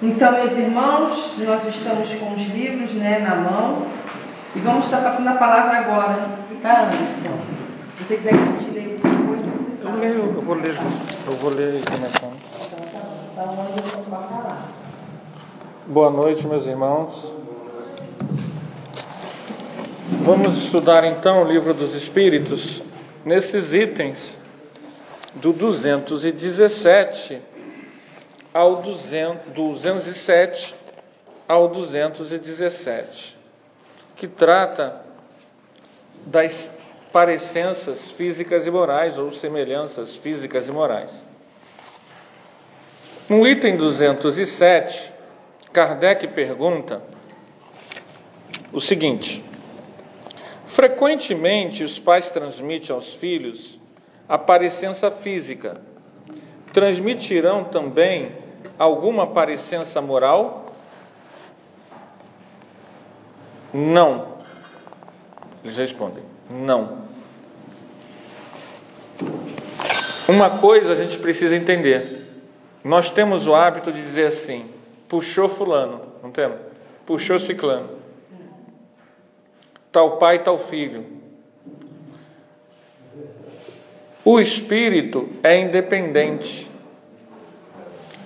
Então, meus irmãos, nós estamos com os livros, na mão e vamos estar passando a palavra agora, tá, Anderson? Se você quiser que a gente leia depois, você fala. Eu vou ler aí começando. Então, Anderson, pode falar. Boa noite, meus irmãos. Vamos estudar então o Livro dos Espíritos, nesses itens do 217 ao 207 ao 217, que trata das parecenças físicas e morais, ou semelhanças físicas e morais. No item 207, Kardec pergunta o seguinte: frequentemente os pais transmitem aos filhos a parecença física. Transmitirão também alguma parecença moral? Não. Eles respondem: não. Uma coisa a gente precisa entender. Nós temos o hábito de dizer assim: puxou fulano, não temos? Puxou ciclano. Tal pai, tal filho. O espírito é independente.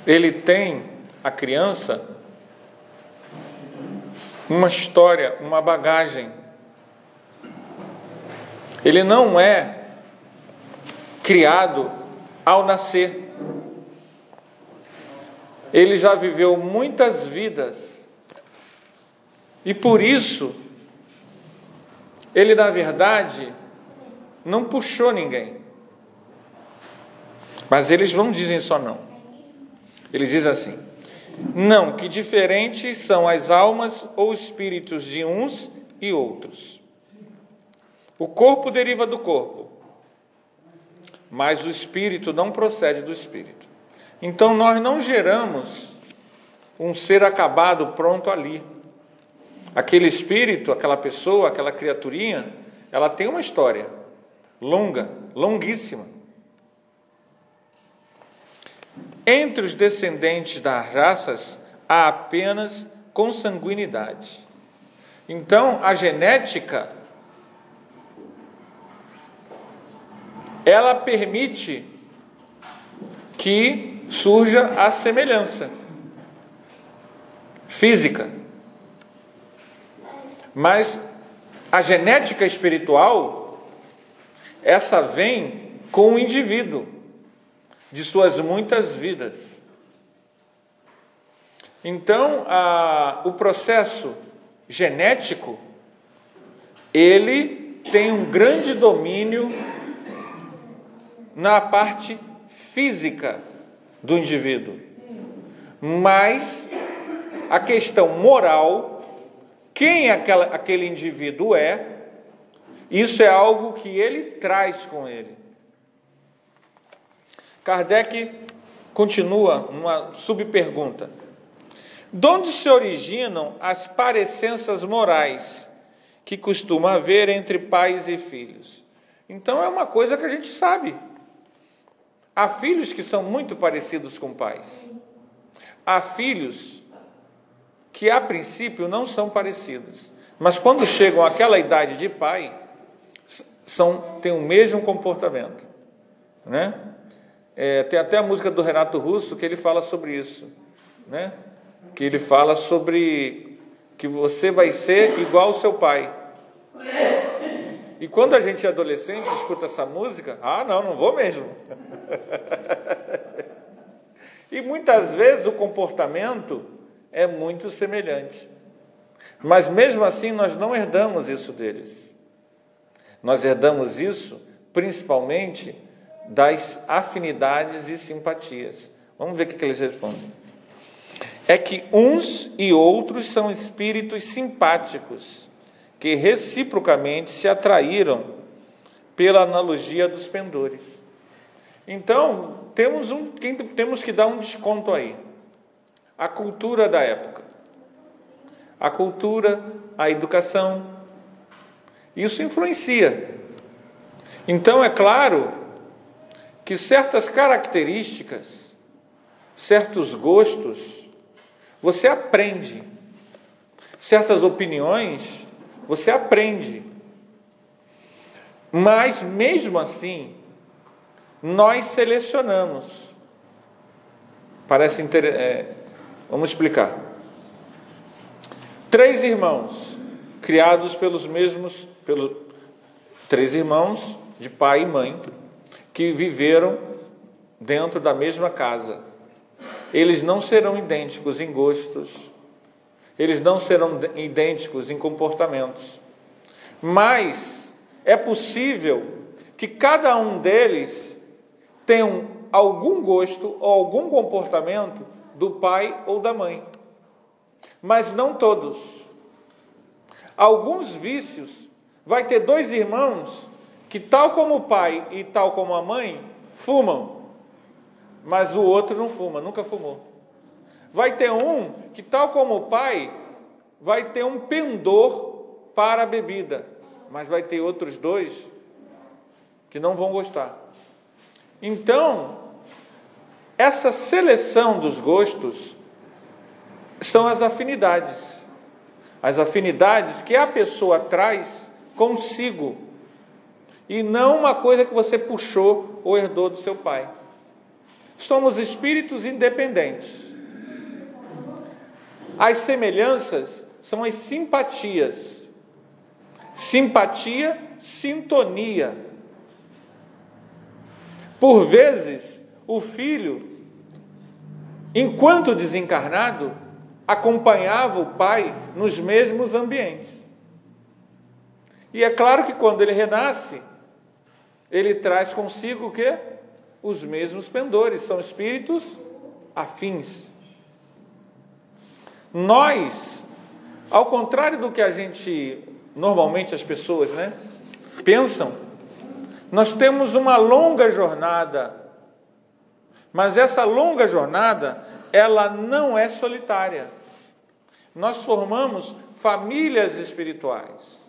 Ele tem, a criança, uma história, uma bagagem. Ele não é criado ao nascer. Ele já viveu muitas vidas. E por isso, ele, na verdade, não puxou ninguém. Mas eles não dizem só não. Eles dizem assim: não, que diferentes são as almas ou espíritos de uns e outros. O corpo deriva do corpo, mas o espírito não procede do espírito. Então nós não geramos um ser acabado pronto ali. Aquele espírito, aquela pessoa, aquela criaturinha, ela tem uma história longa, longuíssima. Entre os descendentes das raças há apenas consanguinidade. Então, a genética, ela permite que surja a semelhança física. Mas a genética espiritual, essa vem com o indivíduo, de suas muitas vidas. Então, o processo genético, ele tem um grande domínio na parte física do indivíduo. Mas a questão moral, quem aquele indivíduo é, isso é algo que ele traz com ele. Kardec continua uma subpergunta: de onde se originam as parecenças morais que costuma haver entre pais e filhos? Então é uma coisa que a gente sabe. Há filhos que são muito parecidos com pais. Há filhos que a princípio não são parecidos, mas quando chegam àquela idade de pai, têm o mesmo comportamento, né? Tem até a música do Renato Russo que ele fala sobre isso, né? Que ele fala sobre que você vai ser igual ao seu pai. E quando a gente é adolescente escuta essa música, não vou mesmo. E muitas vezes o comportamento é muito semelhante. Mas mesmo assim nós não herdamos isso deles. Nós herdamos isso principalmente das afinidades e simpatias. Vamos ver o que eles respondem. É que uns e outros são espíritos simpáticos, que reciprocamente se atraíram pela analogia dos pendores. Então, temos que dar um desconto aí. A cultura da época. A cultura, a educação. Isso influencia. Então, é claro que certas características, certos gostos, você aprende. Certas opiniões, você aprende. Mas, mesmo assim, nós selecionamos. Parece interessante. Vamos explicar. 3 irmãos, criados pelos 3 irmãos de pai e mãe, que viveram dentro da mesma casa. Eles não serão idênticos em gostos, eles não serão idênticos em comportamentos, mas é possível que cada um deles tenha algum gosto ou algum comportamento do pai ou da mãe, mas não todos. Alguns vícios, vai ter 2 irmãos que, tal como o pai e tal como a mãe, fumam, mas o outro não fuma, nunca fumou. Vai ter um que, tal como o pai, vai ter um pendor para a bebida, mas vai ter outros 2 que não vão gostar. Então, essa seleção dos gostos são as afinidades. As afinidades que a pessoa traz consigo, e não uma coisa que você puxou ou herdou do seu pai. Somos espíritos independentes. As semelhanças são as simpatias. Simpatia, sintonia. Por vezes, o filho, enquanto desencarnado, acompanhava o pai nos mesmos ambientes. E é claro que quando ele renasce, ele traz consigo o quê? Os mesmos pendores, são espíritos afins. Nós, ao contrário do que a gente, normalmente as pessoas, pensam, nós temos uma longa jornada, mas essa longa jornada, ela não é solitária. Nós formamos famílias espirituais.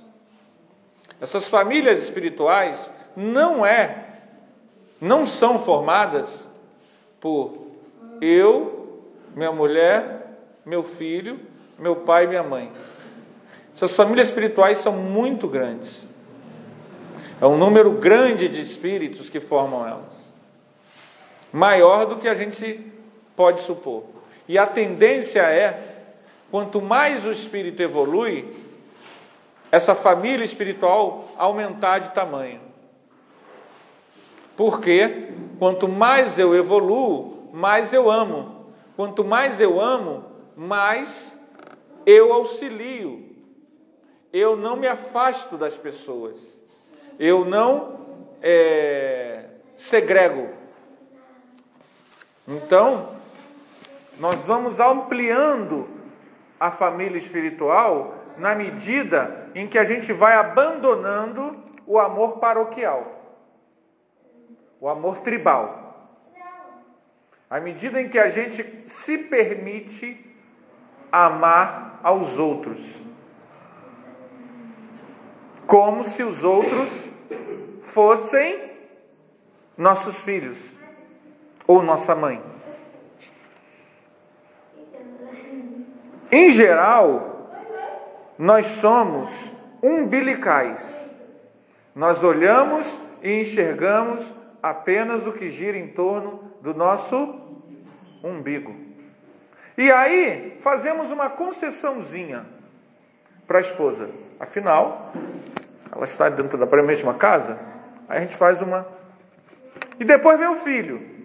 Essas famílias espirituais não são formadas por eu, minha mulher, meu filho, meu pai e minha mãe. Essas famílias espirituais são muito grandes. É um número grande de espíritos que formam elas. Maior do que a gente pode supor. E a tendência é, quanto mais o espírito evolui, essa família espiritual aumentar de tamanho. Porque quanto mais eu evoluo, mais eu amo. Quanto mais eu amo, mais eu auxilio. Eu não me afasto das pessoas. Eu não segrego. Então, nós vamos ampliando a família espiritual na medida em que a gente vai abandonando o amor paroquial, o amor tribal. À medida em que a gente se permite amar aos outros, como se os outros fossem nossos filhos ou nossa mãe. Em geral, nós somos umbilicais. Nós olhamos e enxergamos apenas o que gira em torno do nosso umbigo. E aí, fazemos uma concessãozinha para a esposa. Afinal, ela está dentro da mesma casa, aí a gente faz uma... E depois vem o filho.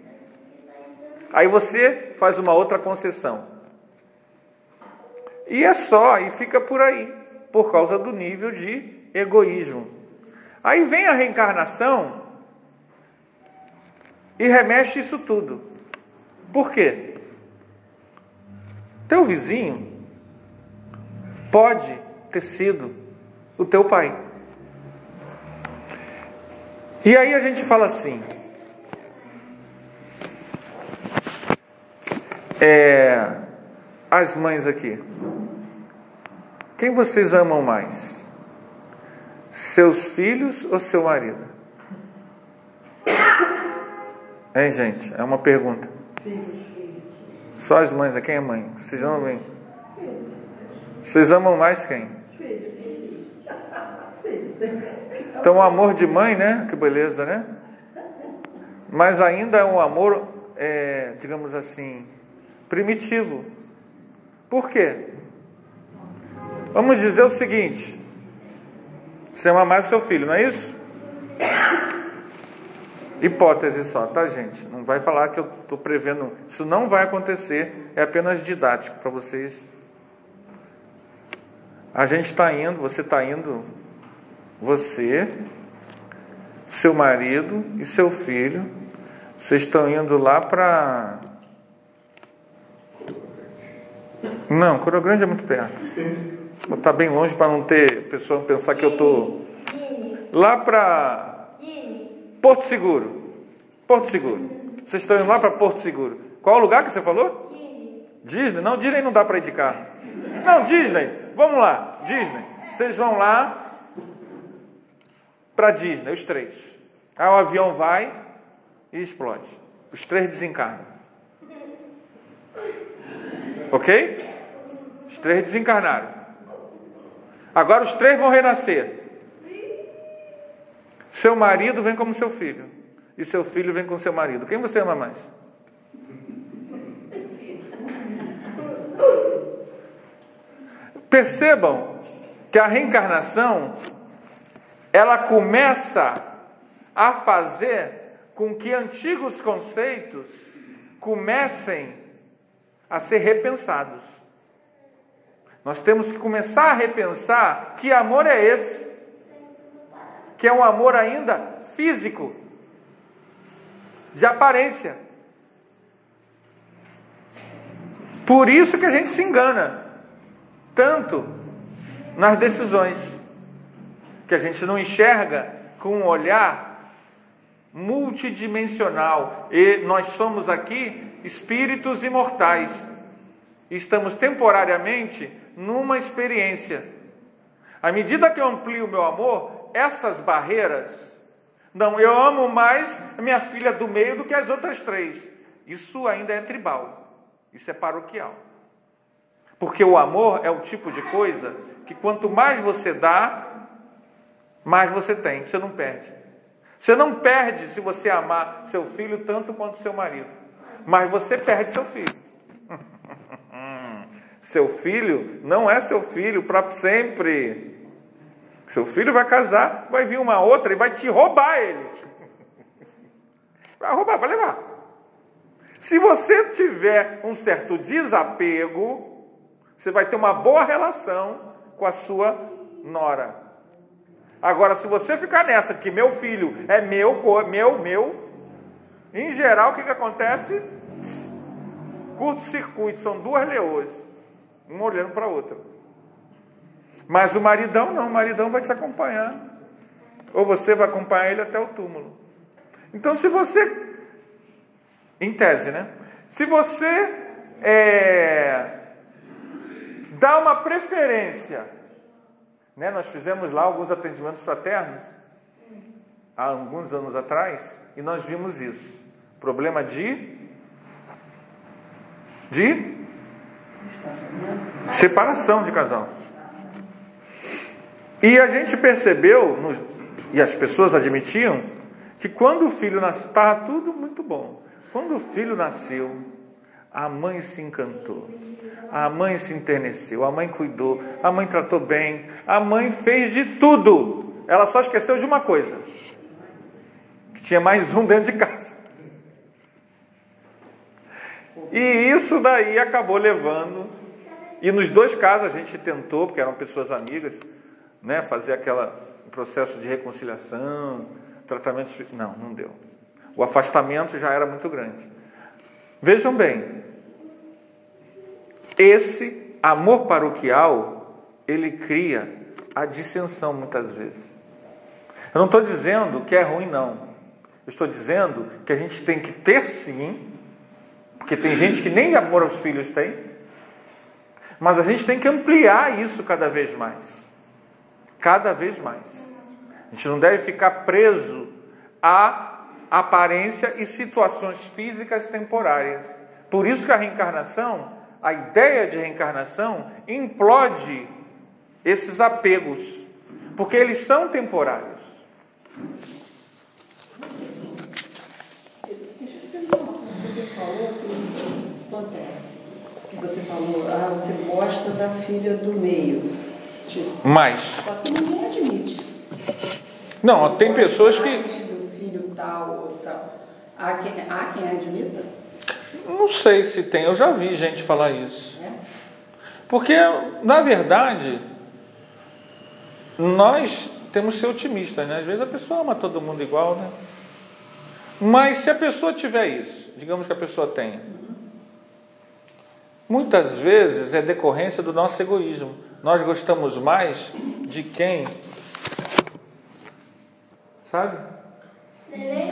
Aí você faz uma outra concessão. E é só, e fica por aí, por causa do nível de egoísmo. Aí vem a reencarnação e remexe isso tudo. Por quê? Teu vizinho pode ter sido o teu pai. E aí a gente fala assim, as mães aqui, quem vocês amam mais? Seus filhos ou seu marido? Hein, gente? É uma pergunta. Só as mães, quem é mãe? Vocês amam bem? Vocês amam mais quem? Então o amor de mãe, né? Que beleza, né? Mas ainda é um amor, digamos assim, primitivo. Por quê? Vamos dizer o seguinte: você ama mais o seu filho, não é isso? Hipótese só, tá, gente? Não vai falar que eu estou prevendo. Isso não vai acontecer. É apenas didático para vocês. A gente está indo, você está indo, você, seu marido e seu filho, vocês estão indo lá para... Não, Coroa Grande é muito perto. Vou estar bem longe para não ter pessoa pensar que eu estou... Lá para... Porto Seguro. Porto Seguro. Vocês estão indo lá para Porto Seguro. Qual o lugar que você falou? Disney. Não, Disney não dá para ir de carro. Não, Disney. Vamos lá. Disney. Vocês vão lá para Disney, os 3. Aí o avião vai e explode. Os 3 desencarnam. Ok? Os 3 desencarnaram. Agora os 3 vão renascer. Seu marido vem como seu filho. E seu filho vem com seu marido. Quem você ama mais? Percebam que a reencarnação, ela começa a fazer com que antigos conceitos comecem a ser repensados. Nós temos que começar a repensar que amor é esse, que é um amor ainda físico, de aparência. Por isso que a gente se engana tanto nas decisões, que a gente não enxerga com um olhar multidimensional. E nós somos aqui espíritos imortais. Estamos temporariamente numa experiência. À medida que eu amplio o meu amor, essas barreiras... Não, eu amo mais a minha filha do meio do que as outras 3. Isso ainda é tribal. Isso é paroquial. Porque o amor é o tipo de coisa que quanto mais você dá, mais você tem. Você não perde. Você não perde se você amar seu filho tanto quanto seu marido. Mas você perde seu filho. Seu filho não é seu filho para sempre. Seu filho vai casar, vai vir uma outra e vai te roubar ele. Vai roubar, vai levar. Se você tiver um certo desapego, você vai ter uma boa relação com a sua nora. Agora, se você ficar nessa, que meu filho é meu, em geral, o que acontece? Curto-circuito, são 2 leoas, uma olhando para a outra. Mas o maridão não, o maridão vai te acompanhar. Ou você vai acompanhar ele até o túmulo. Então, se você... Em tese, né? Se você dá uma preferência... Né? Nós fizemos lá alguns atendimentos fraternos há alguns anos atrás e nós vimos isso. Problema de separação de casal. E a gente percebeu, e as pessoas admitiam, que quando o filho nasceu, estava tudo muito bom. Quando o filho nasceu, a mãe se encantou, a mãe se enterneceu, a mãe cuidou, a mãe tratou bem, a mãe fez de tudo. Ela só esqueceu de uma coisa, que tinha mais um dentro de casa. E isso daí acabou levando, e nos 2 casos a gente tentou, porque eram pessoas amigas, né, fazer aquele processo de reconciliação, tratamento... Não deu. O afastamento já era muito grande. Vejam bem, esse amor paroquial, ele cria a dissensão muitas vezes. Eu não estou dizendo que é ruim, não. Eu estou dizendo que a gente tem que ter sim, porque tem gente que nem amor aos filhos tem, mas a gente tem que ampliar isso cada vez mais. Cada vez mais. A gente não deve ficar preso à aparência e situações físicas temporárias. Por isso que a reencarnação, a ideia de reencarnação, implode esses apegos, porque eles são temporários. Deixa eu te perguntar uma coisa. Você falou que isso acontece. Você falou, você gosta da filha do meio. Tipo, Mas, só que ninguém admite. não, tem pessoas que... Do filho tal ou tal. Há quem admita? Não sei se tem, eu já vi gente falar isso. É? Porque, na verdade, nós temos que ser otimistas, né? Às vezes a pessoa ama todo mundo igual, né? Mas se a pessoa tiver isso, digamos que a pessoa tenha, muitas vezes é decorrência do nosso egoísmo. Nós gostamos mais de quem, sabe? Sim, é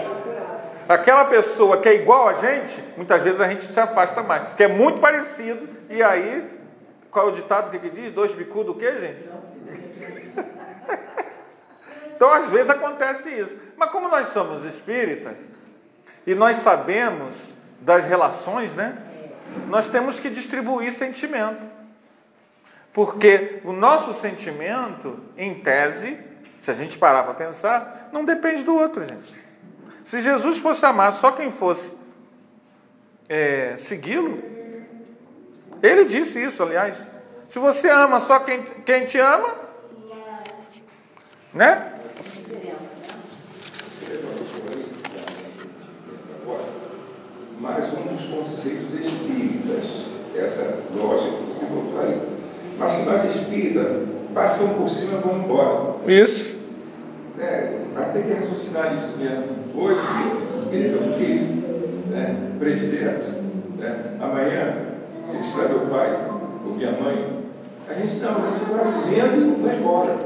natural. Aquela pessoa que é igual a gente, muitas vezes a gente se afasta mais, porque é muito parecido, e aí, qual é o ditado que diz? 2 bicudos o quê, gente? Então, às vezes acontece isso. Mas como nós somos espíritas, e nós sabemos das relações, né? Nós temos que distribuir sentimento. Porque o nosso sentimento, em tese, se a gente parar para pensar, não depende do outro, gente. Se Jesus fosse amar só quem fosse segui-lo, ele disse isso, aliás. Se você ama só quem te ama, né? Mais um dos conceitos espíritas, essa lógica que você botou aí. Mas que nós espíritas passamos por cima e vamos embora. Isso. Até que raciocinar isso mesmo. Hoje, ele é meu filho, presidente, amanhã, ele será meu pai ou minha mãe. A gente vai vendo e vai embora.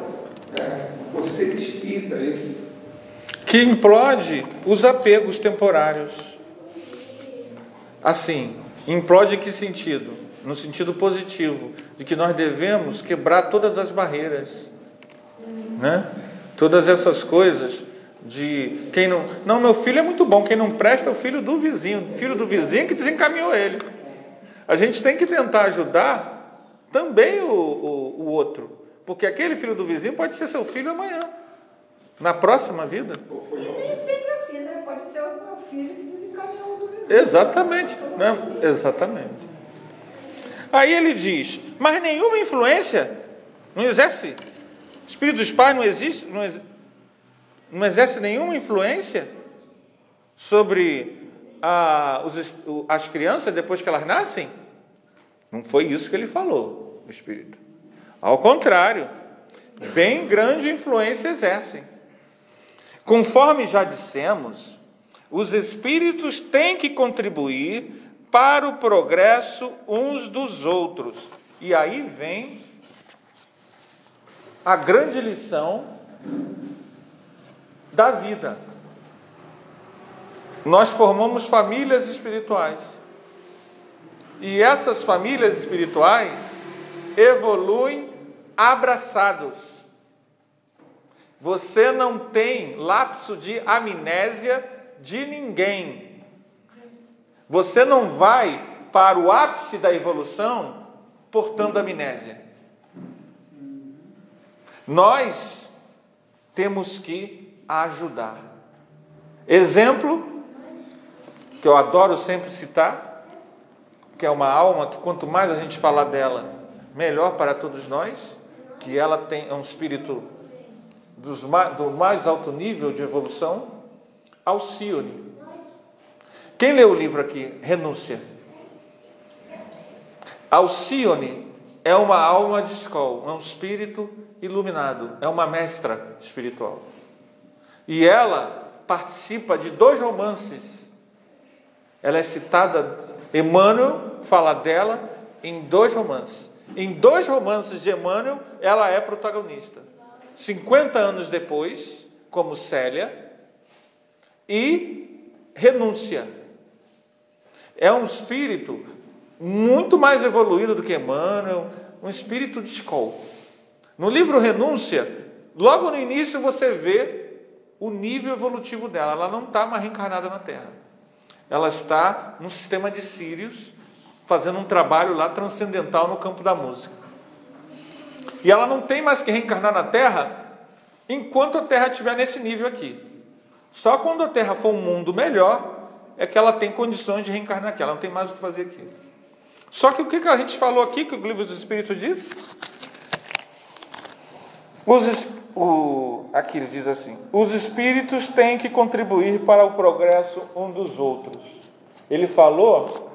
O conceito espírita é esse. Que implode os apegos temporários. Assim, implode em que sentido? No sentido positivo, de que nós devemos quebrar todas as barreiras, né? Todas essas coisas de quem não, meu filho é muito bom, quem não presta é o filho do vizinho que desencaminhou ele. A gente tem que tentar ajudar também o outro, porque aquele filho do vizinho pode ser seu filho amanhã, na próxima vida. E nem sempre assim, né? Pode ser o meu filho que desencaminhou do vizinho. Exatamente, né? Exatamente. Aí ele diz, mas nenhuma influência não exerce. O Espírito dos Pais não existe, não exerce nenhuma influência sobre as crianças depois que elas nascem? Não foi isso que ele falou, o Espírito. Ao contrário, bem grande influência exercem. Conforme já dissemos, os espíritos têm que contribuir para o progresso uns dos outros. E aí vem a grande lição da vida. Nós formamos famílias espirituais. E essas famílias espirituais evoluem abraçados. Você não tem lapso de amnésia de ninguém. Você não vai para o ápice da evolução portando amnésia. Nós temos que ajudar. Exemplo, que eu adoro sempre citar, que é uma alma que quanto mais a gente falar dela, melhor para todos nós, que ela tem um espírito do mais alto nível de evolução, Alcione. Quem leu o livro aqui? Renúncia. Alcione é uma alma de escola, é um espírito iluminado, é uma mestra espiritual. E ela participa de 2 romances. Ela é citada, Emmanuel fala dela em 2 romances. Em 2 romances de Emmanuel, ela é protagonista. 50 anos depois, como Célia, e Renúncia. É um espírito muito mais evoluído do que Emmanuel, um espírito de escola. No livro Renúncia, logo no início você vê o nível evolutivo dela. Ela não está mais reencarnada na Terra. ela está no sistema de Sírios, fazendo um trabalho lá transcendental no campo da música. E ela não tem mais que reencarnar na Terra enquanto a Terra estiver nesse nível aqui. Só quando a Terra for um mundo melhor é que ela tem condições de reencarnar aqui. Ela não tem mais o que fazer aqui. Só que o que a gente falou aqui, que o Livro dos Espíritos diz? Aqui ele diz assim: os espíritos têm que contribuir para o progresso um dos outros. Ele falou,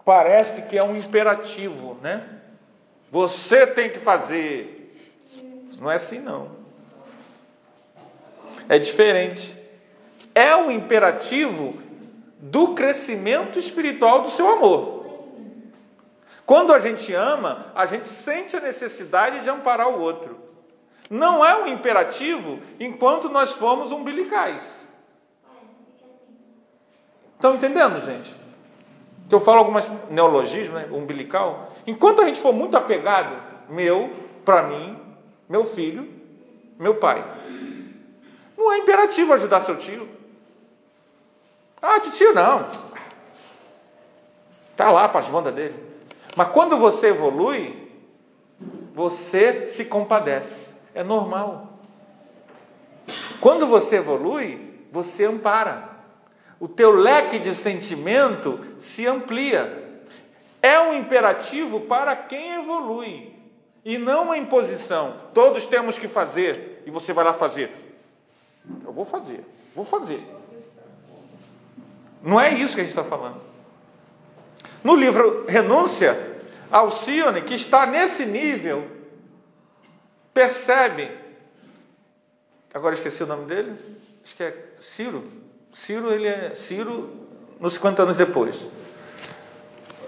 parece que é um imperativo, né? Você tem que fazer. Não é assim, não. É diferente. É um imperativo do crescimento espiritual do seu amor. Quando a gente ama, a gente sente a necessidade de amparar o outro. Não é um imperativo enquanto nós formos umbilicais. Estão entendendo, gente? Que eu falo algumas neologismos, né? Umbilical. Enquanto a gente for muito apegado, meu, para mim, meu filho, meu pai, não é imperativo ajudar seu tio. Ah, tio não. Está lá para as bandas dele. Mas quando você evolui, você se compadece. É normal. Quando você evolui, você ampara. O teu leque de sentimento se amplia. É um imperativo para quem evolui. E não uma imposição. Todos temos que fazer. E você vai lá fazer. Eu vou fazer. Vou fazer. Não é isso que a gente está falando. No livro Renúncia, Alcione, que está nesse nível, percebe, agora esqueci o nome dele, acho que é Ciro. Ciro, ele é Ciro nos 50 anos depois.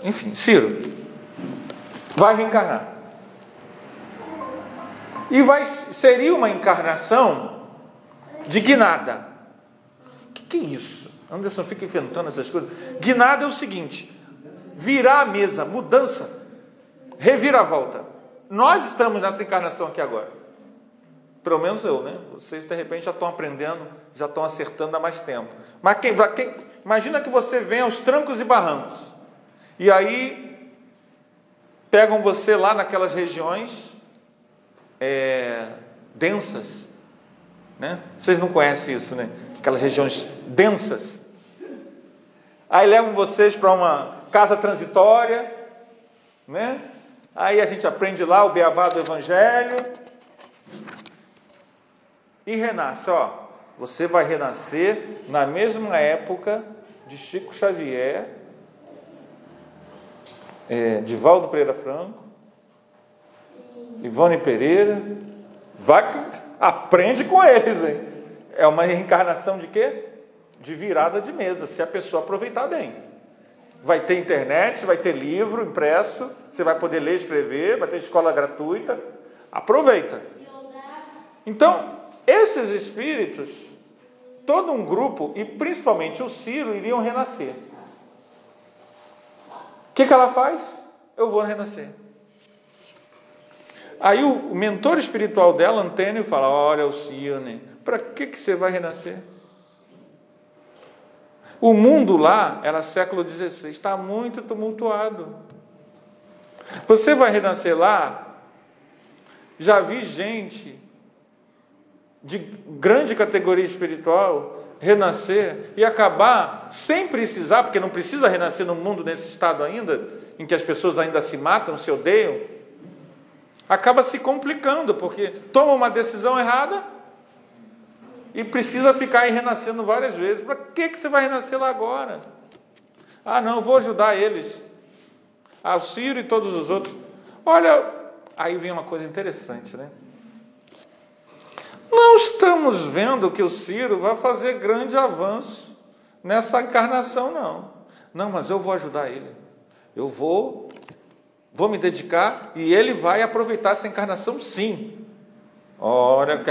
Enfim, Ciro vai reencarnar. E seria uma encarnação de guinada. O que é isso? Anderson fica inventando essas coisas. Guinada é o seguinte: virar a mesa, mudança, reviravolta. Nós estamos nessa encarnação aqui agora. Pelo menos eu, né? Vocês de repente já estão aprendendo, já estão acertando há mais tempo. Mas imagina que você vem aos trancos e barrancos. E aí pegam você lá naquelas regiões densas, né? Vocês não conhecem isso, né? Aquelas regiões densas. Aí levam vocês para uma casa transitória, né? Aí a gente aprende lá o beabá do Evangelho e renasce. Ó, você vai renascer na mesma época de Chico Xavier, Divaldo Pereira Franco, Ivone Pereira. Aprende com eles, hein? É uma reencarnação de quê? De virada de mesa, se a pessoa aproveitar bem. Vai ter internet, vai ter livro impresso, você vai poder ler e escrever, vai ter escola gratuita. Aproveita. Então, esses espíritos, todo um grupo, e principalmente o Ciro, iriam renascer. O que ela faz? Eu vou renascer. Aí o mentor espiritual dela, Antênio, fala: olha, Alcione, para que você vai renascer? O mundo lá, era século XVI, está muito tumultuado. Você vai renascer lá? Já vi gente de grande categoria espiritual renascer e acabar sem precisar, porque não precisa renascer no mundo nesse estado ainda, em que as pessoas ainda se matam, se odeiam, acaba se complicando, porque toma uma decisão errada e precisa ficar aí renascendo várias vezes. Para que você vai renascer lá agora? Ah, não, eu vou ajudar eles. Ah, o Ciro e todos os outros. Olha, aí vem uma coisa interessante, né? Não estamos vendo que o Ciro vai fazer grande avanço nessa encarnação, não. Não, mas eu vou ajudar ele. Eu vou me dedicar e ele vai aproveitar essa encarnação, sim. Olha,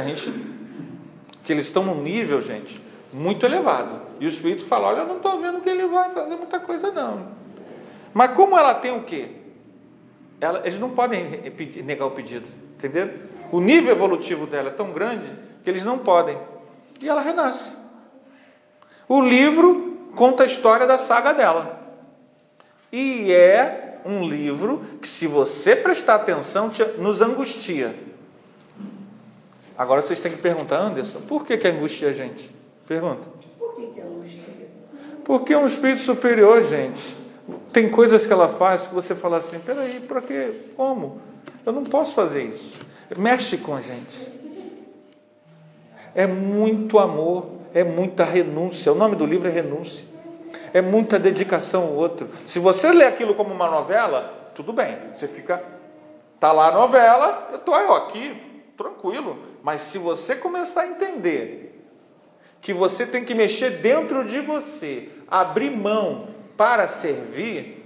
que eles estão num nível, gente, muito elevado. E o Espírito fala: olha, eu não estou vendo que ele vai fazer muita coisa, não. Mas como ela tem o quê? Eles não podem negar o pedido, entendeu? O nível evolutivo dela é tão grande que eles não podem. E ela renasce. O livro conta a história da saga dela. E é um livro que, se você prestar atenção, nos angustia. Agora vocês têm que perguntar, Anderson, por que angustia a gente? Pergunta. Por que angustia? Porque é um espírito superior, gente. Tem coisas que ela faz que você fala assim, peraí, para quê? Como? Eu não posso fazer isso. Mexe com a gente. É muito amor, é muita renúncia. O nome do livro é Renúncia. É muita dedicação ao outro. Se você lê aquilo como uma novela, tudo bem. Você fica, tá lá a novela, eu estou aqui, tranquilo. Mas se você começar a entender que você tem que mexer dentro de você, abrir mão para servir.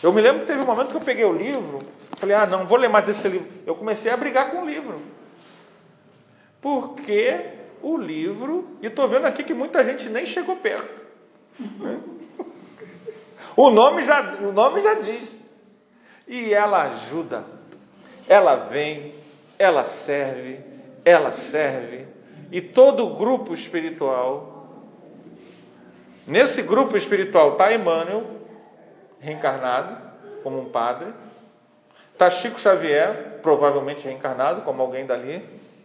Eu me lembro que teve um momento que eu peguei o livro, falei, não vou ler mais esse livro. Eu comecei a brigar com o livro. Porque o livro, e estou vendo aqui que muita gente nem chegou perto. O nome já diz. E ela ajuda, ela vem, ela serve. E todo o grupo espiritual, nesse grupo espiritual está Emmanuel, reencarnado como um padre, está Chico Xavier, provavelmente reencarnado como alguém dali,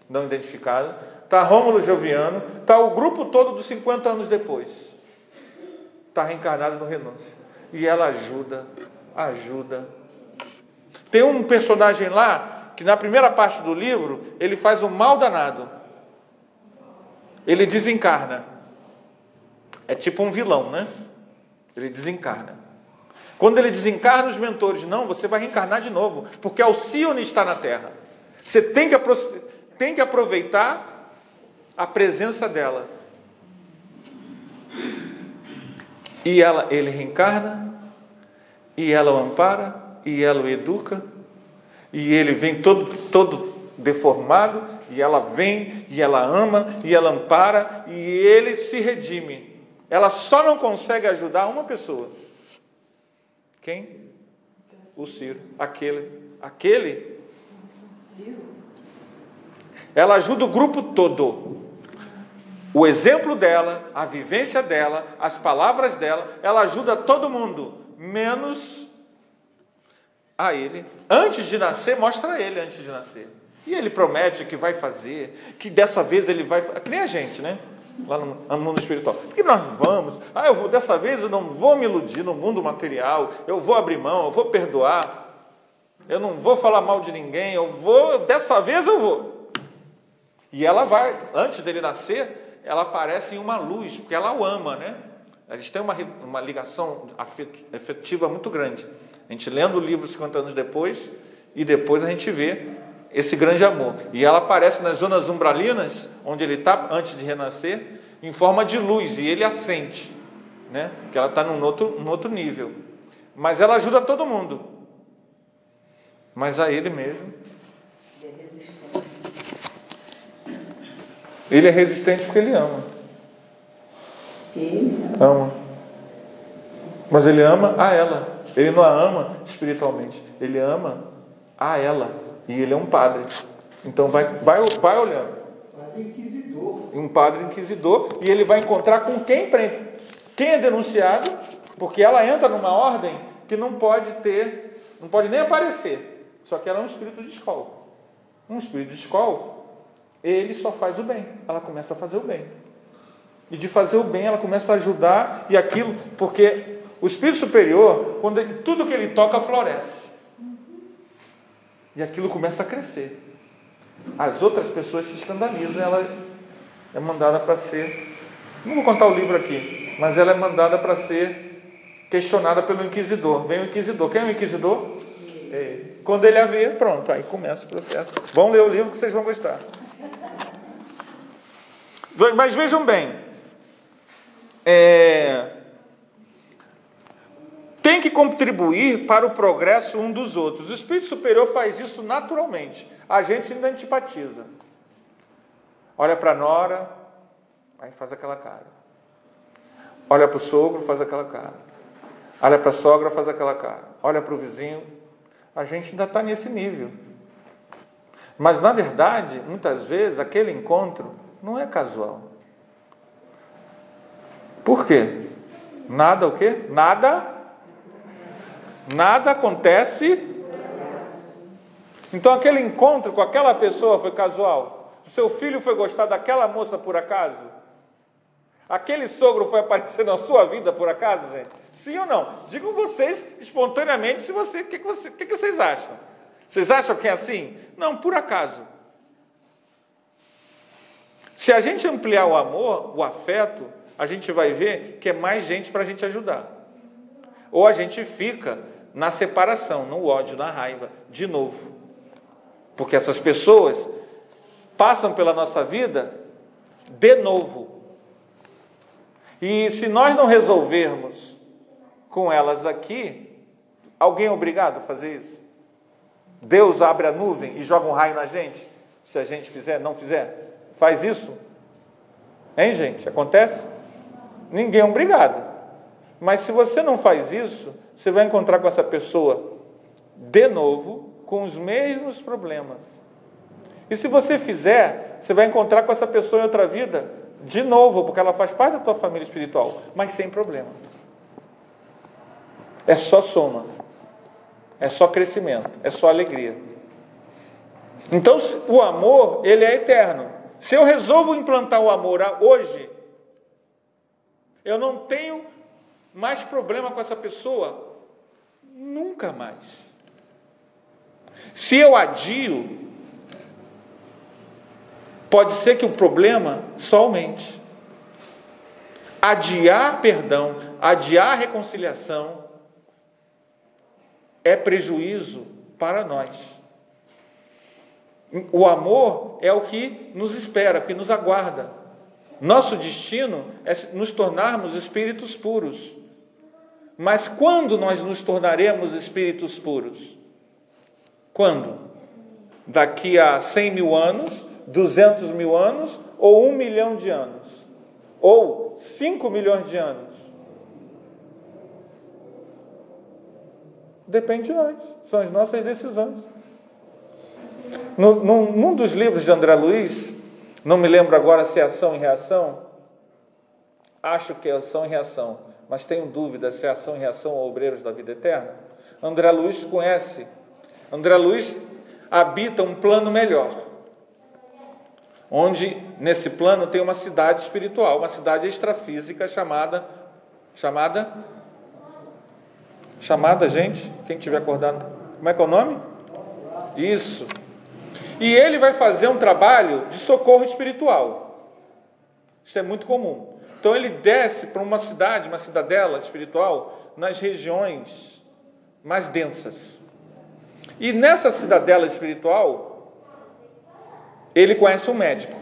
não identificado, está Rômulo Joviano, está o grupo todo dos 50 anos depois, está reencarnado no Renúncia. E ela ajuda. Tem um personagem lá, que na primeira parte do livro, ele faz um mal danado. Ele desencarna. É tipo um vilão, né? Ele desencarna. Quando ele desencarna, os mentores, não, você vai reencarnar de novo, porque Alcione está na Terra. Você tem que aproveitar a presença dela. E ele reencarna, e ela o ampara, e ela o educa, e ele vem todo deformado, e ela vem, e ela ama, e ela ampara, e ele se redime. Ela só não consegue ajudar uma pessoa. Quem? O Ciro. Aquele. Ciro? Ela ajuda o grupo todo. O exemplo dela, a vivência dela, as palavras dela, ela ajuda todo mundo, menos a ele. Antes de nascer, mostra ele antes de nascer. E ele promete que vai fazer, que dessa vez ele vai... Que nem a gente, né? Lá no mundo espiritual. Porque nós vamos... dessa vez eu não vou me iludir no mundo material, eu vou abrir mão, eu vou perdoar, eu não vou falar mal de ninguém, dessa vez eu vou. E ela vai, antes dele nascer, ela aparece em uma luz, porque ela o ama, né? Eles têm uma ligação afetiva muito grande. A gente lendo o livro 50 anos depois, e depois a gente vê esse grande amor. E ela aparece nas zonas umbralinas, onde ele está antes de renascer, em forma de luz, e ele a sente, né? Porque ela está num outro nível. Mas ela ajuda todo mundo. Mas a ele mesmo. Ele é resistente porque ele ama. Ele ama. Mas ele ama a ela. Ele não a ama espiritualmente. Ele ama a ela. E ele é um padre. Então vai olhando. Padre inquisidor. Um padre inquisidor. E ele vai encontrar com quem é denunciado, porque ela entra numa ordem que não pode nem aparecer. Só que ela é um espírito de escola. Um espírito de escola, ele só faz o bem. Ela começa a fazer o bem. E de fazer o bem, ela começa a ajudar, e aquilo, porque o espírito superior, tudo que ele toca floresce. E aquilo começa a crescer. As outras pessoas se escandalizam. Ela é mandada para ser... Não vou contar o livro aqui, mas ela é mandada para ser questionada pelo inquisidor. Vem o inquisidor. Quem é o inquisidor? Quando ele a vê, pronto, aí começa o processo. Vão ler o livro que vocês vão gostar. Mas vejam bem, tem que contribuir para o progresso um dos outros. O espírito superior faz isso naturalmente. A gente ainda antipatiza. Olha para a nora, aí faz aquela cara. Olha para o sogro, faz aquela cara. Olha para a sogra, faz aquela cara. Olha para o vizinho. A gente ainda está nesse nível. Mas, na verdade, muitas vezes, aquele encontro não é casual. Por quê? Nada o quê? Nada acontece. Então aquele encontro com aquela pessoa foi casual? O seu filho foi gostar daquela moça por acaso? Aquele sogro foi aparecer na sua vida por acaso, gente? Sim ou não? Digam vocês espontaneamente se o que vocês acham. Vocês acham que é assim? Não, por acaso. Se a gente ampliar o amor, o afeto, a gente vai ver que é mais gente para a gente ajudar. Ou a gente fica na separação, no ódio, na raiva, de novo. Porque essas pessoas passam pela nossa vida de novo. E se nós não resolvermos com elas aqui, alguém é obrigado a fazer isso? Deus abre a nuvem e joga um raio na gente? Se a gente fizer, não fizer? Faz isso? Hein, gente? Acontece? Ninguém é obrigado. Mas se você não faz isso, você vai encontrar com essa pessoa de novo, com os mesmos problemas. E se você fizer, você vai encontrar com essa pessoa em outra vida de novo, porque ela faz parte da tua família espiritual, mas sem problema. É só soma. É só crescimento. É só alegria. Então, o amor, ele é eterno. Se eu resolvo implantar o amor hoje, eu não tenho mais problema com essa pessoa nunca mais. Se eu adio, pode ser que o problema só aumente. Adiar perdão, adiar reconciliação é prejuízo para nós. O amor é o que nos espera, o que nos aguarda. Nosso destino é nos tornarmos espíritos puros. Mas quando nós nos tornaremos espíritos puros? Quando? Daqui a 100 mil anos, 200 mil anos, ou 1 milhão de anos? Ou 5 milhões de anos? Depende de nós, são as nossas decisões. Num dos livros de André Luiz, não me lembro agora se é Ação e Reação, acho que é Ação e Reação, mas tenho dúvida se é Ação e Reação ou Obreiros da Vida Eterna. André Luiz habita um plano melhor, onde nesse plano tem uma cidade espiritual, uma cidade extrafísica chamada, gente, quem tiver acordado, como é que é o nome? Isso. E ele vai fazer um trabalho de socorro espiritual. Isso é muito comum. Então ele desce para uma cidade, uma cidadela espiritual, nas regiões mais densas. E nessa cidadela espiritual, ele conhece um médico.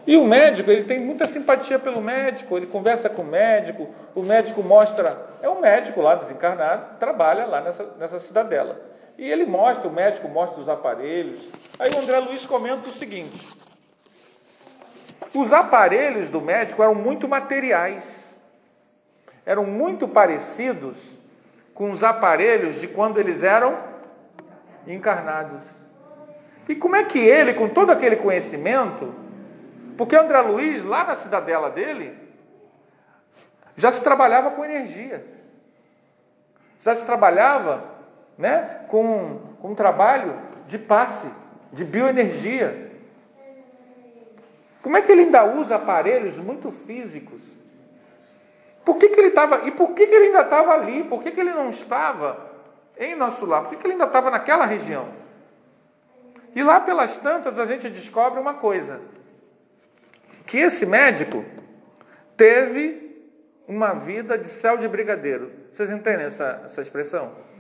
E o médico, ele tem muita simpatia pelo médico, ele conversa com o médico mostra, é um médico lá desencarnado, trabalha lá nessa cidadela. E o médico mostra os aparelhos. Aí o André Luiz comenta o seguinte: os aparelhos do médico eram muito materiais, eram muito parecidos com os aparelhos de quando eles eram encarnados. E como é que ele, com todo aquele conhecimento, porque o André Luiz, lá na cidadela dele, já se trabalhava com energia, já se trabalhava, com um trabalho de passe, de bioenergia. Como é que ele ainda usa aparelhos muito físicos? Por que ele estava? E por que ele ainda estava ali? Por que ele não estava em nosso lar? Por que ele ainda estava naquela região? E lá pelas tantas a gente descobre uma coisa: que esse médico teve uma vida de céu de brigadeiro. Vocês entendem essa expressão?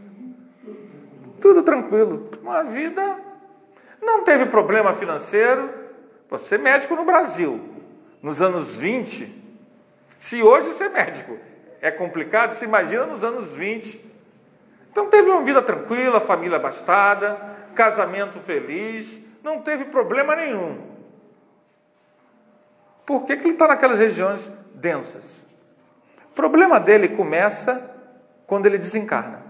Tudo tranquilo. Uma vida... Não teve problema financeiro. Ser médico no Brasil, nos anos 20, se hoje ser médico é complicado, se imagina nos anos 20. Então teve uma vida tranquila, família abastada, casamento feliz, não teve problema nenhum. Por que ele está naquelas regiões densas? O problema dele começa quando ele desencarna.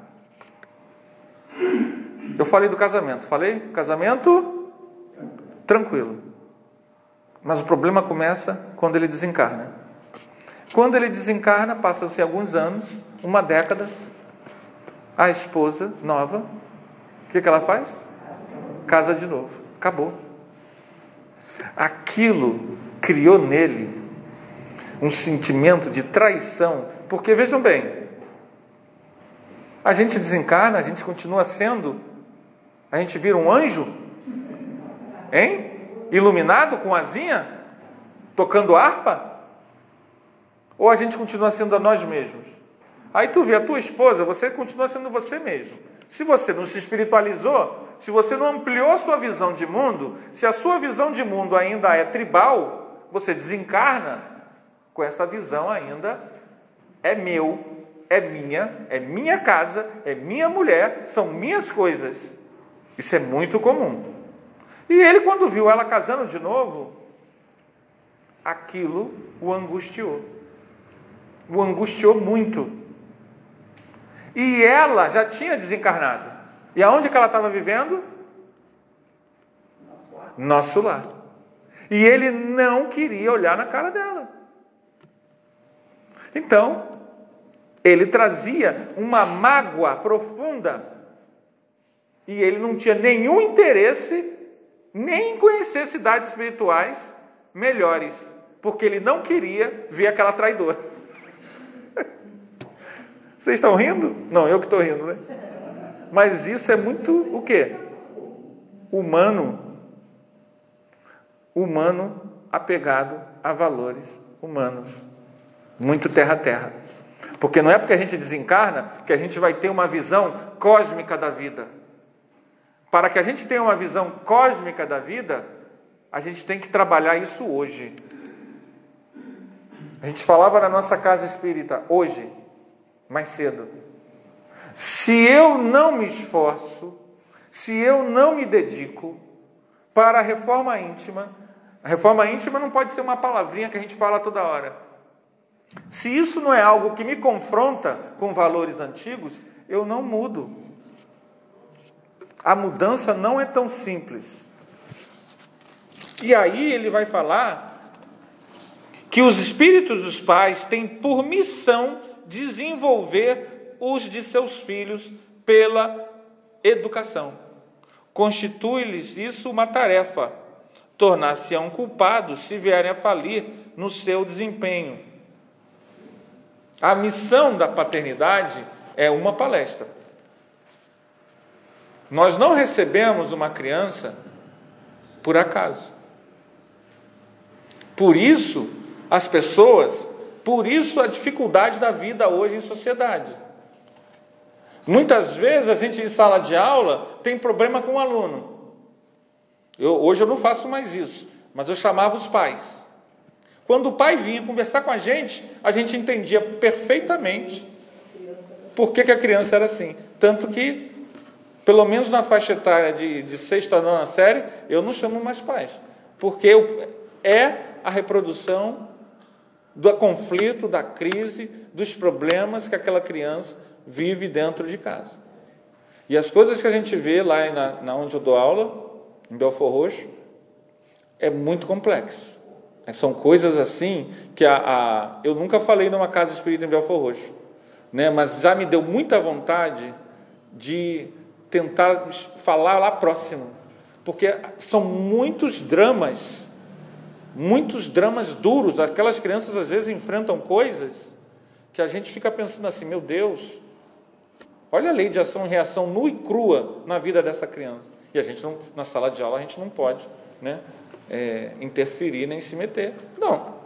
Eu falei do casamento, casamento tranquilo. Mas o problema começa quando ele desencarna. Quando ele desencarna, passam-se alguns anos, uma década, a esposa nova, o que ela faz? Casa de novo. Acabou. Aquilo criou nele um sentimento de traição, porque vejam bem, a gente desencarna, a gente continua sendo, a gente vira um anjo, hein? Iluminado com asinha, tocando harpa, ou a gente continua sendo a nós mesmos? Aí tu vê a tua esposa, você continua sendo você mesmo. Se você não se espiritualizou, se você não ampliou a sua visão de mundo, se a sua visão de mundo ainda é tribal, você desencarna com essa visão ainda, é meu, é minha casa, é minha mulher, são minhas coisas. Isso é muito comum. E ele, quando viu ela casando de novo, aquilo o angustiou. O angustiou muito. E ela já tinha desencarnado. E aonde que ela estava vivendo? Nosso lar. E ele não queria olhar na cara dela. Então, ele trazia uma mágoa profunda. E ele não tinha nenhum interesse nem em conhecer cidades espirituais melhores. Porque ele não queria ver aquela traidora. Vocês estão rindo? Não, eu que estou rindo, né? Mas isso é muito o quê? Humano. Humano apegado a valores humanos. Muito terra a terra. Porque não é porque a gente desencarna que a gente vai ter uma visão cósmica da vida. Para que a gente tenha uma visão cósmica da vida, a gente tem que trabalhar isso hoje. A gente falava na nossa casa espírita, hoje, mais cedo. Se eu não me esforço, se eu não me dedico para a reforma íntima não pode ser uma palavrinha que a gente fala toda hora. Se isso não é algo que me confronta com valores antigos, eu não mudo. A mudança não é tão simples. E aí ele vai falar que os espíritos dos pais têm por missão desenvolver os de seus filhos pela educação. Constitui-lhes isso uma tarefa. Tornar-se-ão culpados se vierem a falir no seu desempenho. A missão da paternidade é uma palestra. Nós não recebemos uma criança por acaso. Por isso, as pessoas, por isso a dificuldade da vida hoje em sociedade. Muitas vezes a gente em sala de aula tem problema com o aluno. Hoje eu não faço mais isso, mas eu chamava os pais. Quando o pai vinha conversar com a gente entendia perfeitamente por que a criança era assim. Tanto que, pelo menos na faixa etária de sexta a nona série, eu não chamo mais pais. Porque é a reprodução do conflito, da crise, dos problemas que aquela criança vive dentro de casa. E as coisas que a gente vê lá na onde eu dou aula, em Belford Roxo, é muito complexo. São coisas assim que eu nunca falei numa casa espírita em Belford Roxo, né? Mas já me deu muita vontade de tentar falar lá próximo, porque são muitos dramas duros. Aquelas crianças às vezes enfrentam coisas que a gente fica pensando assim, meu Deus, olha a lei de ação e reação nua e crua na vida dessa criança. E a gente não, na sala de aula a gente não pode, né, interferir nem se meter. Não,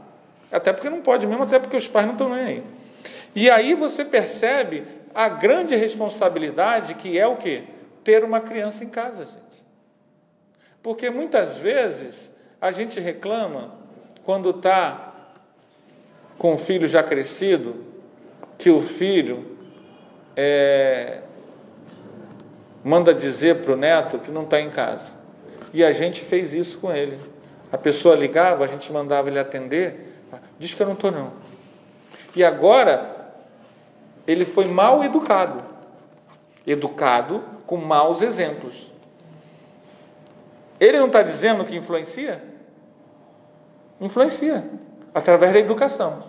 até porque não pode mesmo, até porque os pais não estão nem aí. E aí você percebe a grande responsabilidade que é o quê? Ter uma criança em casa, gente. Porque muitas vezes a gente reclama, quando está com o filho já crescido, que o filho manda dizer para o neto que não está em casa. E a gente fez isso com ele. A pessoa ligava, a gente mandava ele atender, diz que eu não estou não. E agora, ele foi mal educado. Educado com maus exemplos. Ele não está dizendo que influencia? Influencia, através da educação.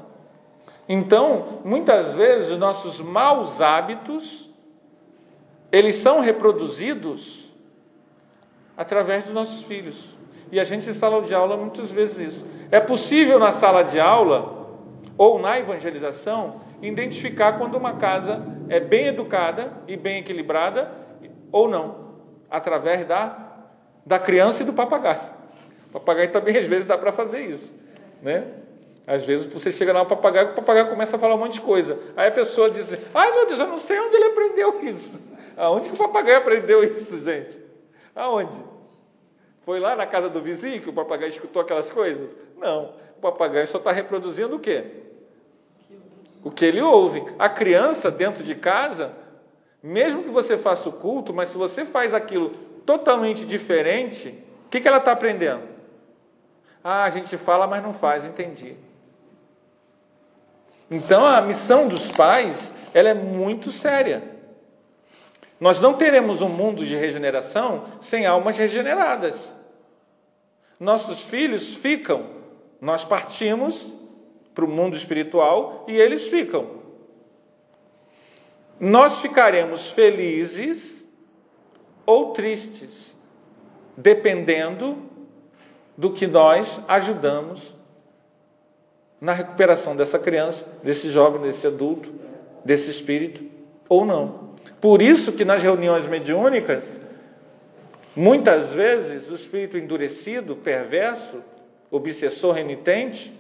Então, muitas vezes, os nossos maus hábitos, eles são reproduzidos através dos nossos filhos. E a gente em sala de aula, muitas vezes isso. É possível na sala de aula, ou na evangelização, identificar quando uma casa é bem educada e bem equilibrada, ou não, através da criança e do papagaio. O papagaio também, às vezes, dá para fazer isso, né? Às vezes você chega lá, o papagaio começa a falar um monte de coisa. Aí a pessoa diz, ai meu Deus, eu não sei onde ele aprendeu isso. Aonde que o papagaio aprendeu isso, gente? Aonde? Foi lá na casa do vizinho que o papagaio escutou aquelas coisas? Não, o papagaio só está reproduzindo o quê? O que ele ouve. A criança dentro de casa, mesmo que você faça o culto, mas se você faz aquilo totalmente diferente, o que ela está aprendendo? Ah, a gente fala, mas não faz, entendi. Então a missão dos pais, ela é muito séria. Nós não teremos um mundo de regeneração sem almas regeneradas. Nossos filhos ficam, nós partimos para o mundo espiritual e eles ficam. Nós ficaremos felizes ou tristes, dependendo do que nós ajudamos na recuperação dessa criança, desse jovem, desse adulto, desse espírito, ou não. Por isso que nas reuniões mediúnicas, muitas vezes, o espírito endurecido, perverso, obsessor, renitente,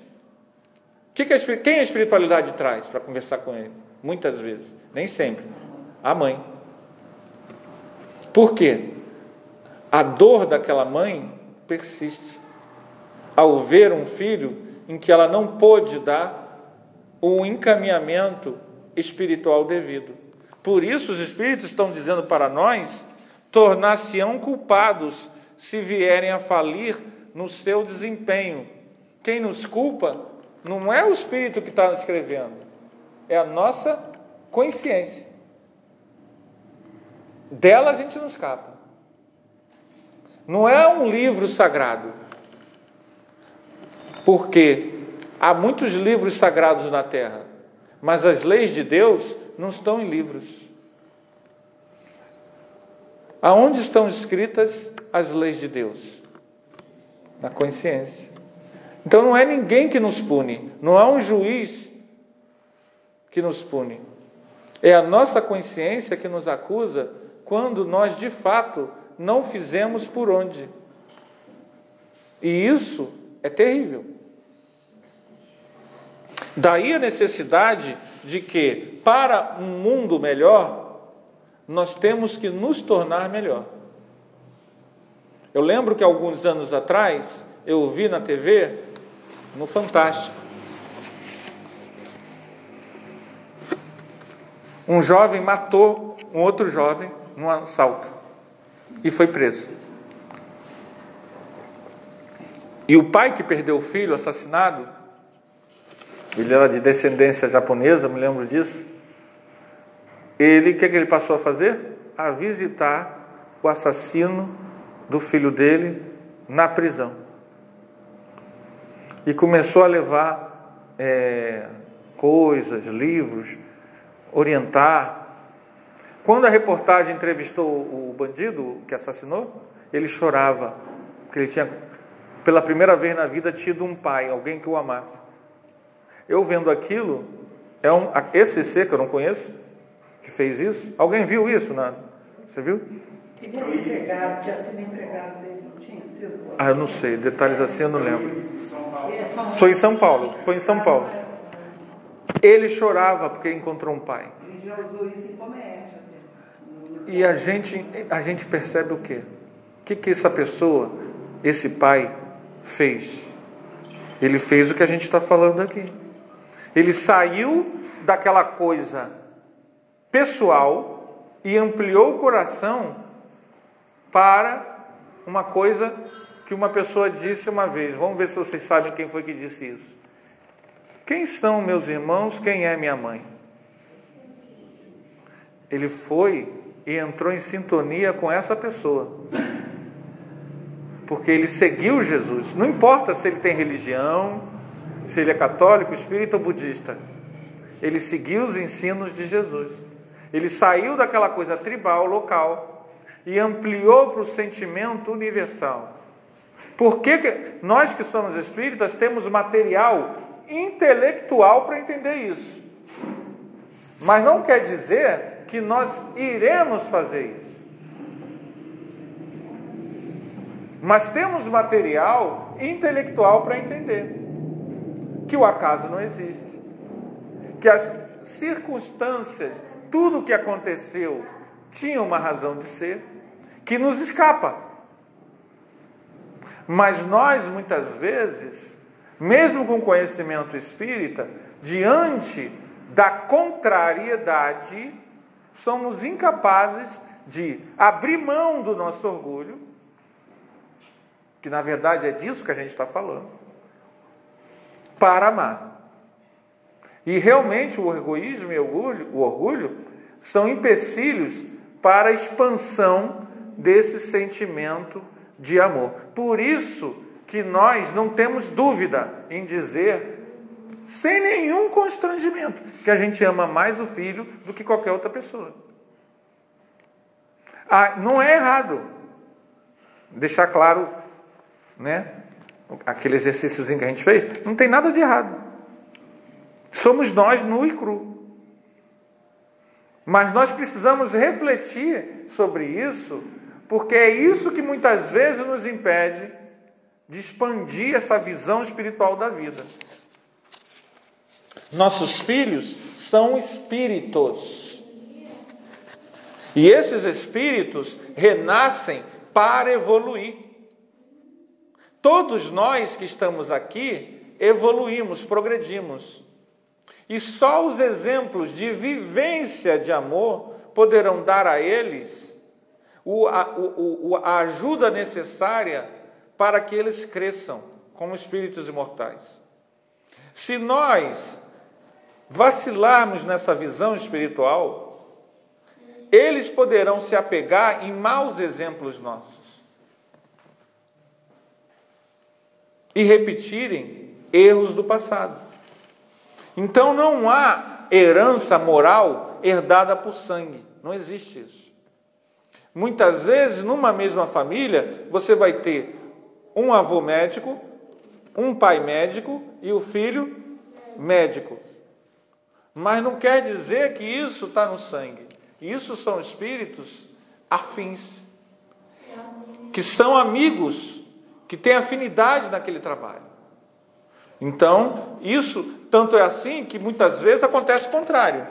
quem a espiritualidade traz para conversar com ele? Muitas vezes, nem sempre, a mãe. Por quê? A dor daquela mãe persiste ao ver um filho em que ela não pôde dar o encaminhamento espiritual devido. Por isso os espíritos estão dizendo para nós, tornar-se-ão culpados se vierem a falir no seu desempenho. Quem nos culpa não é o espírito que está escrevendo, é a nossa consciência. Dela a gente não escapa. Não é um livro sagrado. Porque há muitos livros sagrados na Terra, mas as leis de Deus não estão em livros. Aonde estão escritas as leis de Deus? Na consciência. Então não é ninguém que nos pune, não há um juiz que nos pune. É a nossa consciência que nos acusa quando nós de fato não fizemos por onde. E isso é terrível. Daí a necessidade de que, para um mundo melhor, nós temos que nos tornar melhor. Eu lembro que alguns anos atrás, eu vi na TV, no Fantástico, um jovem matou um outro jovem num assalto e foi preso. E o pai que perdeu o filho assassinado, ele era de descendência japonesa, me lembro disso. O que ele passou a fazer? A visitar o assassino do filho dele na prisão. E começou a levar coisas, livros, orientar. Quando a reportagem entrevistou o bandido que assassinou, ele chorava, porque ele tinha, pela primeira vez na vida, tido um pai, alguém que o amasse. Eu vendo aquilo, esse C que eu não conheço, que fez isso. Alguém viu isso? Você viu? Ele era empregado, tinha sido empregado dele, não tinha sido? Ah, eu não sei, detalhes assim eu não lembro. Foi em São Paulo, foi em São Paulo. Ele chorava porque encontrou um pai. Ele já usou isso em comédia. E a gente percebe o quê? O que essa pessoa, esse pai, fez? Ele fez o que a gente está falando aqui. Ele saiu daquela coisa pessoal e ampliou o coração para uma coisa que uma pessoa disse uma vez. Vamos ver se vocês sabem quem foi que disse isso. Quem são meus irmãos? Quem é minha mãe? Ele foi e entrou em sintonia com essa pessoa. Porque ele seguiu Jesus. Não importa se ele tem religião, se ele é católico, espírita ou budista. Ele seguiu os ensinos de Jesus. Ele saiu daquela coisa tribal, local, e ampliou para o sentimento universal. Por que nós que somos espíritas temos material intelectual para entender isso? Mas não quer dizer que nós iremos fazer isso. Mas temos material intelectual para entender que o acaso não existe, que as circunstâncias, tudo o que aconteceu tinha uma razão de ser, que nos escapa. Mas nós, muitas vezes, mesmo com conhecimento espírita, diante da contrariedade, somos incapazes de abrir mão do nosso orgulho, que na verdade é disso que a gente está falando, para amar. E realmente o egoísmo e o orgulho são empecilhos para a expansão desse sentimento de amor. Por isso que nós não temos dúvida em dizer, sem nenhum constrangimento, que a gente ama mais o filho do que qualquer outra pessoa. Não é errado deixar claro, né? Aquele exercíciozinho que a gente fez, não tem nada de errado. Somos nós nu e cru. Mas nós precisamos refletir sobre isso, porque é isso que muitas vezes nos impede de expandir essa visão espiritual da vida. Nossos filhos são espíritos. E esses espíritos renascem para evoluir. Todos nós que estamos aqui evoluímos, progredimos. E só os exemplos de vivência de amor poderão dar a eles a ajuda necessária para que eles cresçam como espíritos imortais. Se nós vacilarmos nessa visão espiritual, eles poderão se apegar em maus exemplos nossos e repetirem erros do passado. Então não há herança moral herdada por sangue. Não existe isso. Muitas vezes, numa mesma família, você vai ter um avô médico, um pai médico e o filho médico. Mas não quer dizer que isso está no sangue. Isso são espíritos afins, que são amigos, que têm afinidade naquele trabalho. Então, isso tanto é assim que muitas vezes acontece o contrário.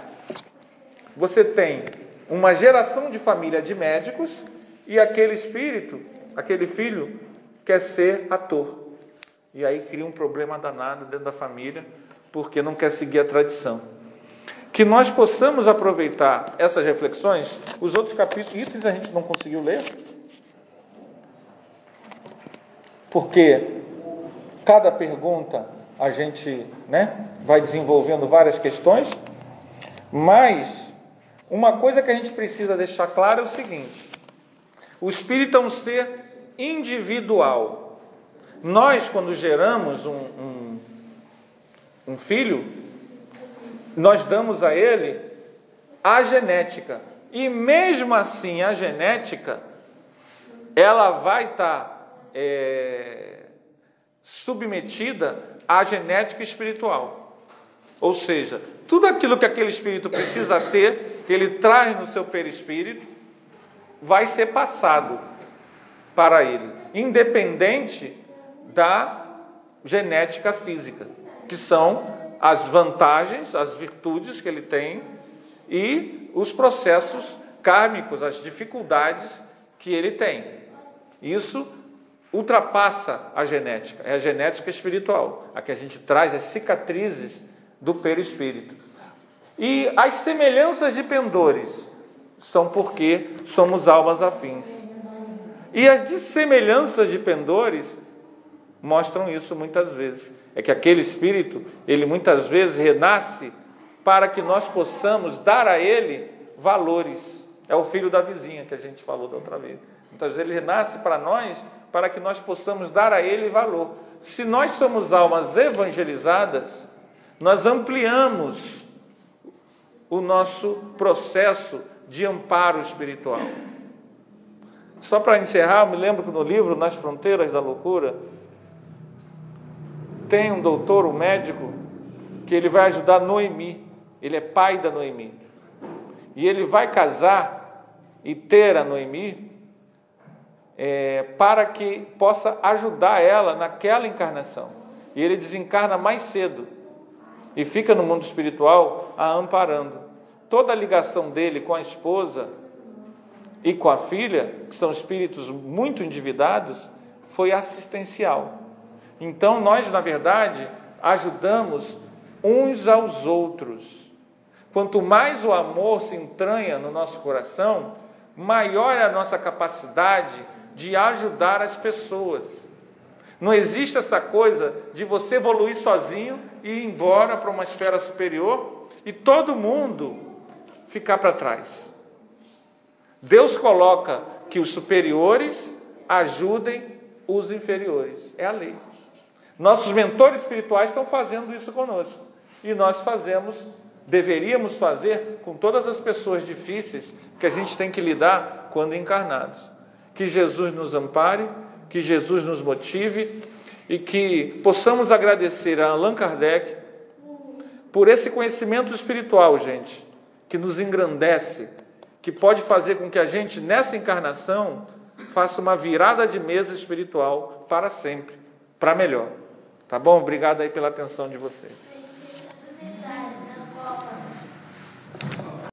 Você tem uma geração de família de médicos e aquele espírito, aquele filho, quer ser ator. E aí cria um problema danado dentro da família, porque não quer seguir a tradição. Que nós possamos aproveitar essas reflexões. Os outros capítulos, itens a gente não conseguiu ler, porque cada pergunta a gente, vai desenvolvendo várias questões, mas uma coisa que a gente precisa deixar claro é o seguinte: o espírito é um ser individual. Nós, quando geramos um filho, nós damos a ele a genética. E mesmo assim, a genética, ela vai estar submetida à genética espiritual. Ou seja, tudo aquilo que aquele espírito precisa ter, que ele traz no seu perispírito, vai ser passado para ele, independente da genética física, que são as vantagens, as virtudes que ele tem e os processos kármicos, as dificuldades que ele tem. Isso ultrapassa a genética, é a genética espiritual, a que a gente traz as cicatrizes do perispírito. E as semelhanças de pendores são porque somos almas afins. E as dissemelhanças de pendores mostram isso muitas vezes. É que aquele espírito, ele muitas vezes renasce para que nós possamos dar a ele valores. É o filho da vizinha que a gente falou da outra vez. Muitas vezes ele renasce para nós, para que nós possamos dar a ele valor. Se nós somos almas evangelizadas, nós ampliamos o nosso processo de amparo espiritual. Só para encerrar, eu me lembro que no livro Nas Fronteiras da Loucura, tem um doutor, um médico, que ele vai ajudar Noemi. Ele é pai da Noemi. E ele vai casar e ter a Noemi para que possa ajudar ela naquela encarnação. E ele desencarna mais cedo e fica no mundo espiritual a amparando. Toda a ligação dele com a esposa e com a filha, que são espíritos muito endividados, foi assistencial. Então nós, na verdade, ajudamos uns aos outros. Quanto mais o amor se entranha no nosso coração, maior é a nossa capacidade de ajudar as pessoas. Não existe essa coisa de você evoluir sozinho e ir embora para uma esfera superior e todo mundo ficar para trás. Deus coloca que os superiores ajudem os inferiores. É a lei. Nossos mentores espirituais estão fazendo isso conosco. E nós deveríamos fazer com todas as pessoas difíceis que a gente tem que lidar quando encarnados. Que Jesus nos ampare, que Jesus nos motive e que possamos agradecer a Allan Kardec por esse conhecimento espiritual, gente, que nos engrandece, que pode fazer com que a gente, nessa encarnação, faça uma virada de mesa espiritual para sempre, para melhor. Tá bom? Obrigado aí pela atenção de vocês.